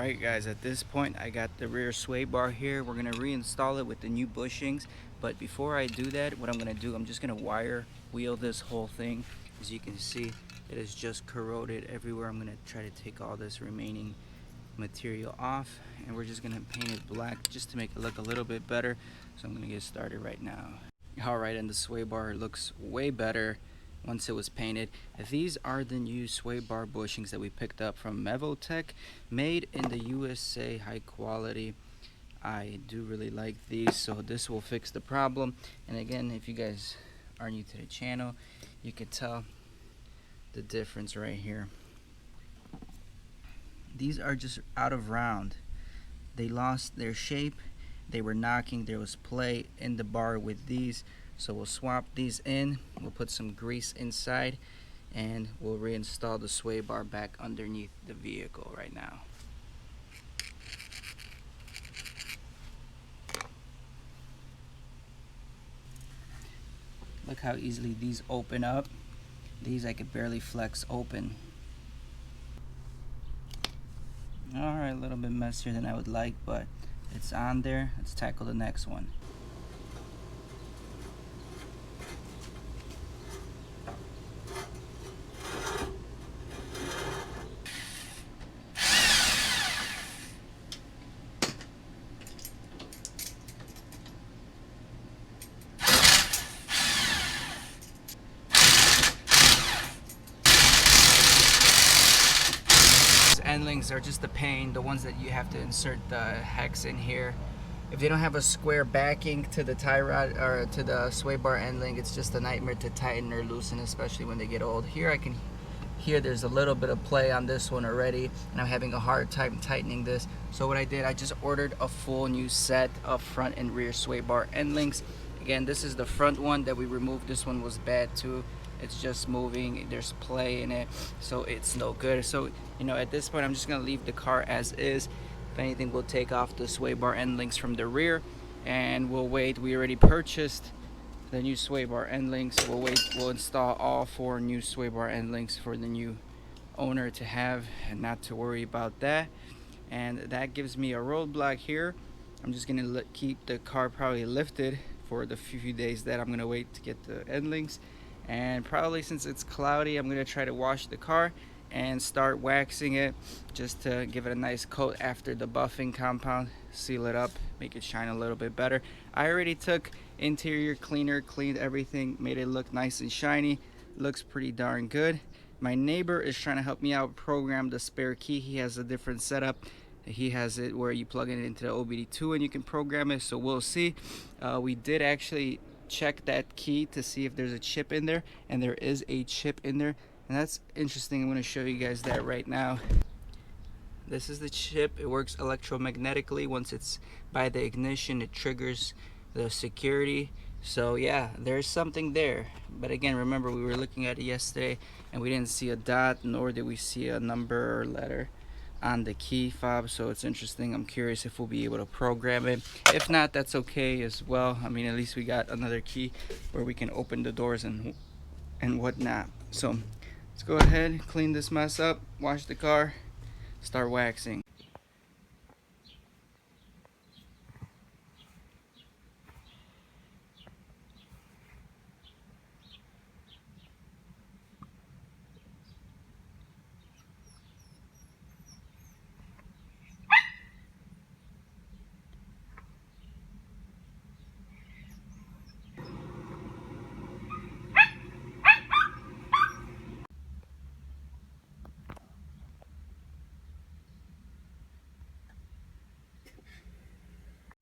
Alright guys, at this point I got the rear sway bar here. We're going to reinstall it with the new bushings, but before I do that, what I'm going to do, I'm just going to wire wheel this whole thing. As you can see, it is just corroded everywhere. I'm going to try to take all this remaining material off, and we're just going to paint it black just to make it look a little bit better. So I'm going to get started right now. Alright, and the sway bar looks way better once it was painted. These are the new sway bar bushings that we picked up from Mevotech, made in the USA, high quality. I do really like these, so this will fix the problem. And again, if you guys are new to the channel, you can tell the difference right here. These are just out of round. They lost their shape. They were knocking. There was play in the bar with these. So we'll swap these in, we'll put some grease inside, and we'll reinstall the sway bar back underneath the vehicle right now. Look how easily these open up. These I could barely flex open. Alright, a little bit messier than I would like, but it's on there. Let's tackle the next one. End links are just a pain, the ones that you have to insert the hex in here. If they don't have a square backing to the tie rod or to the sway bar end link, it's just a nightmare to tighten or loosen, especially when they get old. Here I can hear there's a little bit of play on this one already, and I'm having a hard time tightening this. So what I did, I just ordered a full new set of front and rear sway bar end links. Again, this is the front one that we removed. This one was bad too. It's just moving, there's play in it, so it's no good. So, you know, at this point I'm just gonna leave the car as is. If anything, we'll take off the sway bar end links from the rear, and we'll wait. We already purchased the new sway bar end links. We'll wait, we'll install all 4 new sway bar end links for the new owner to have, and not to worry about that. And that gives me a roadblock here. I'm just gonna keep the car probably lifted for the few days that I'm gonna wait to get the end links. And probably, since it's cloudy, I'm gonna try to wash the car and start waxing it just to give it a nice coat after the buffing compound, seal it up, make it shine a little bit better. I already took interior cleaner, cleaned everything, made it look nice and shiny. Looks pretty darn good. My neighbor is trying to help me out program the spare key. He has a different setup. He has it where you plug it into the OBD2 and you can program it, so we'll see. We did actually check that key to see if there's a chip in there, and there is a chip in there, and that's interesting. I'm going to show you guys that right now. This is the chip. It works electromagnetically. Once it's by the ignition, it triggers the security. So yeah, there's something there. But again, remember, we were looking at it yesterday and we didn't see a dot, nor did we see a number or letter on the key fob. So it's interesting. I'm curious if we'll be able to program it. If not, that's okay as well. I mean, at least we got another key where we can open the doors and whatnot. So let's go ahead, clean this mess up, wash the car, start waxing.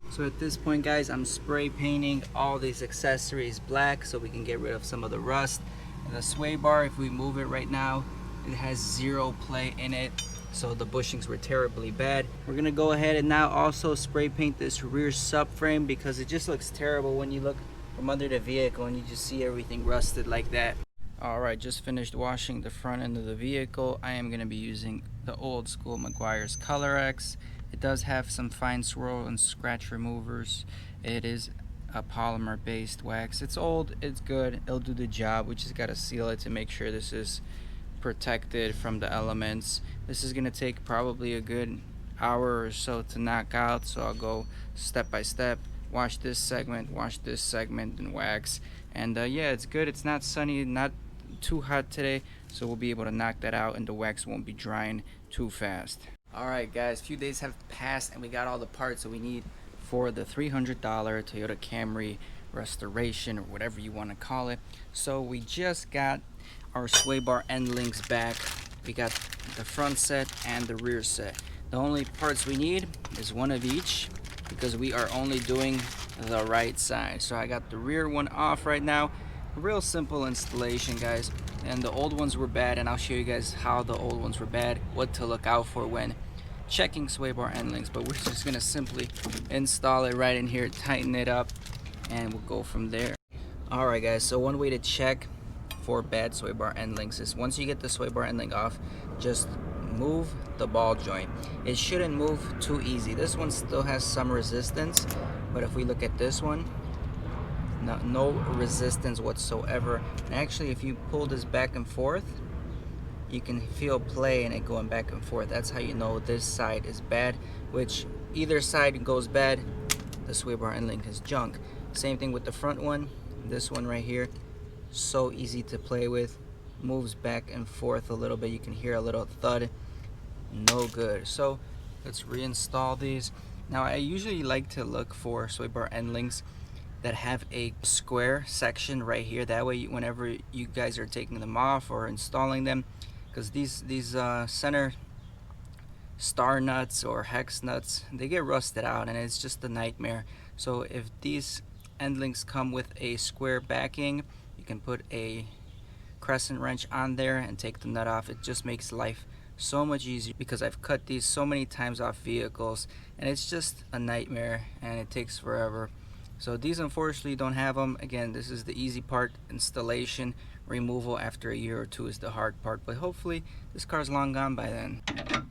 So at this point, guys, I'm spray painting all these accessories black so we can get rid of some of the rust. And the sway bar, if we move it right now, it has 0 play in it, so the bushings were terribly bad. We're gonna go ahead and now also spray paint this rear subframe, because it just looks terrible when you look from under the vehicle and you just see everything rusted like that. Alright, just finished washing the front end of the vehicle. I am gonna be using the old school Meguiar's Color X. It does have some fine swirl and scratch removers. It is a polymer based wax. It's old, it's good, it'll do the job. We just gotta seal it to make sure this is protected from the elements. This is gonna take probably a good hour or so to knock out, so I'll go step by step, wash this segment, and wax. And yeah, it's good. It's not sunny, not too hot today, so we'll be able to knock that out and the wax won't be drying too fast. Alright guys, a few days have passed and we got all the parts that we need for the $300 Toyota Camry restoration, or whatever you want to call it. So we just got our sway bar end links back. We got the front set and the rear set. The only parts we need is one of each, because we are only doing the right side. So I got the rear one off right now. Real simple installation, guys, and the old ones were bad, and I'll show you guys how the old ones were bad, what to look out for when checking sway bar end links. But we're just gonna simply install it right in here, tighten it up, and we'll go from there. Alright guys, so one way to check for bad sway bar end links is once you get the sway bar end link off, just move the ball joint. It shouldn't move too easy. This one still has some resistance, but if we look at this one, no resistance whatsoever. And actually, if you pull this back and forth, you can feel play in it going back and forth. That's how you know this side is bad, which either side goes bad, the sway bar end link is junk. Same thing with the front one. This one right here, so easy to play with, moves back and forth a little bit. You can hear a little thud. No good. So let's reinstall these. Now I usually like to look for sway bar end links that have a square section right here. That way whenever you guys are taking them off or installing them, because these center star nuts or hex nuts, they get rusted out and it's just a nightmare. So if these end links come with a square backing, you can put a crescent wrench on there and take the nut off. It just makes life so much easier, because I've cut these so many times off vehicles and it's just a nightmare and it takes forever. So these unfortunately don't have them. Again, this is the easy part. Installation, removal after a year or two is the hard part, but hopefully this car's long gone by then. I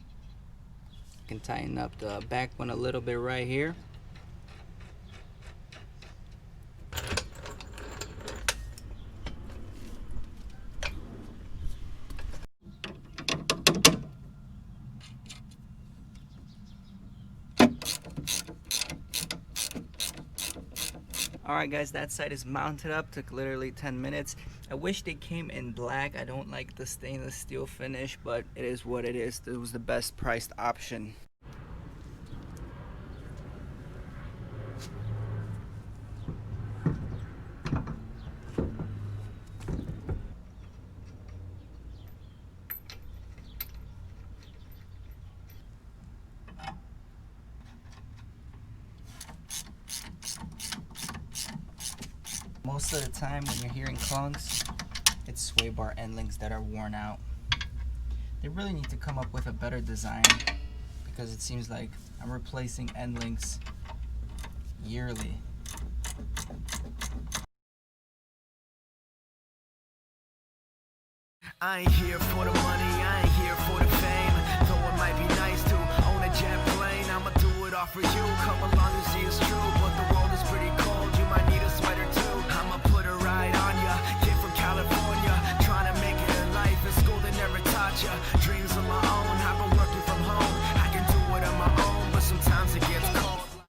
can tighten up the back one a little bit right here. Alright guys, that side is mounted up. Took literally 10 minutes. I wish they came in black. I don't like the stainless steel finish, but it is what it is. It was the best priced option. Most of the time when you're hearing clunks, it's sway bar end links that are worn out. They really need to come up with a better design, because it seems like I'm replacing end links yearly. I ain't here for the money, I ain't here for the fame. Though it might be nice to own a jet plane, I'ma do it all for you. Come along and see it's true.